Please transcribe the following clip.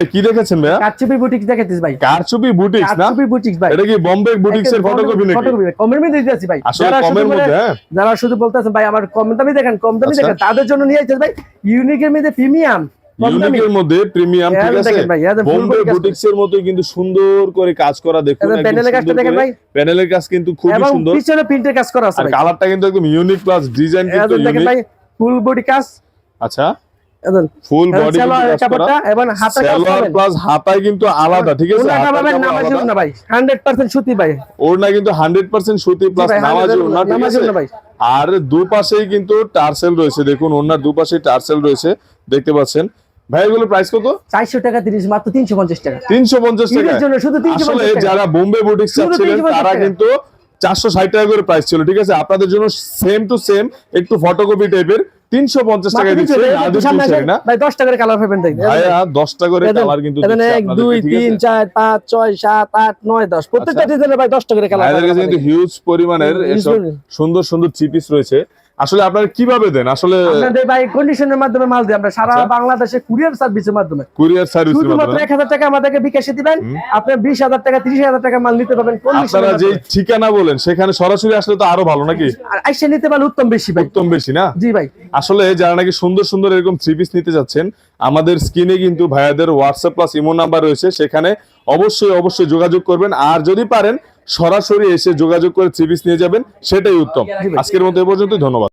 কি দেখেছেন ভাইয়া? কারচুপি বুটিক্স দেখাইতেছি ভাই। কারচুপি বুটিক্স না? কারচুপি বুটিক্স ভাই। এটা কি বোম্বে বুটিক্স এর ফটোকপি নাকি? ফটোকপি কমের মধ্যে দিতেছি ভাই। আসলে কমের মধ্যে হ্যাঁ। যারা শুধু বলতেছেন ভাই আমার কম দামি দেখেন, কম দামি দেখেন, তাদের জন্য নিয়ে আইতেছি ভাই ইউনিকের মধ্যে প্রিমিয়াম। ইউনিকের মধ্যে প্রিমিয়াম, ঠিক আছে। বোম্বে বুটিক্স এর মতোই কিন্তু সুন্দর করে কাজ করা, দেখুন একদম প্যানেলের কাজটা দেখেন ভাই। প্যানেলের কাজ কিন্তু খুবই সুন্দর এবং পিছনে প্রিন্টের কাজ করা আছে আর ভাই। কালারটা কিন্তু একদম ইউনিক প্লাস ডিজাইন কিন্তু দেখেন ভাই ফুল বডি কাজ। আচ্ছা ফুল বডি কাপড়টা এবং হাতা কাজ সালোয়ার প্লাস হাতায় কিন্তু আলাদা, ঠিক আছে। ওনাটা পাবেন নামাজি ওনা ভাই 100% সুতি ভাই। ওড়না কিন্তু 100% সুতি প্লাস নামাজি ওড়না, ঠিক আছে। আর দুপাশেই কিন্তু টার্সেল রয়েছে, দেখুন ওড়নার দুপাশেই টার্সেল রয়েছে, দেখতে পাচ্ছেন। ভাই এগুলো প্রাইস কত? 400 টাকা 30, মাত্র 350 টাকা। 350 টাকা এর জন্য শুধু 350 আসলে টাকা। যারা বোম্বে বুটিক্স চাচ্ছিলেন তারা কিন্তু 460 টাকা করে প্রাইস ছিল, ঠিক আছে। আপনাদের জন্য সেম টু সেম একটু ফটোকপি টাইপের 350 টাকা দিচ্ছে না ভাই। 10 টাকা করে কালার পাবেন দেখেন ভাইয়া, 10 টাকা করে কালার কিন্তু দিচ্ছে 1 2 3 4 5 6 7 8 9 10 প্রত্যেকটা ডিজাইনে ভাই 10 টাকা করে কালার। আমাদের কাছে কিন্তু হিউজ পরিমাণের এসব সুন্দর সুন্দর থ্রি পিস রয়েছে। আসলে আপনারা কিভাবে দেন? আসলে আপনাদের ভাই কন্ডিশনের মাধ্যমে মাল দিই আমরা সারা বাংলাদেশে কুরিয়ার সার্ভিসের মাধ্যমে। কুরিয়ার সার্ভিসের মাধ্যমে শুধুমাত্র 1000 টাকা আমাদেরকে বিকাশে দিবেন, আপনি 20000 টাকা 30000 টাকা মাল নিতে পারবেন আপনারা যে ঠিকানা বলেন সেখানে সরাসরি আসলে তো আরো ভালো নাকি? আর আইসা নিতে পারলে উত্তম বেশি ভাই। উত্তম বেশি না? জি ভাই। আসলে যারা নাকি সুন্দর সুন্দর এরকম থ্রি পিস নিতে যাচ্ছেন, আমাদের স্ক্রিনে কিন্তু ভাইয়াদের হোয়াটসঅ্যাপ প্লাস ইমো নাম্বার রয়েছে, সেখানে অবশ্যই যোগাযোগ করবেন। আর যদি পারেন সরাসরি এসে যোগাযোগ করে থ্রি পিস নিয়ে যাবেন, সেটাই উত্তম। আজকের মতো এ পর্যন্তই, ধন্যবাদ।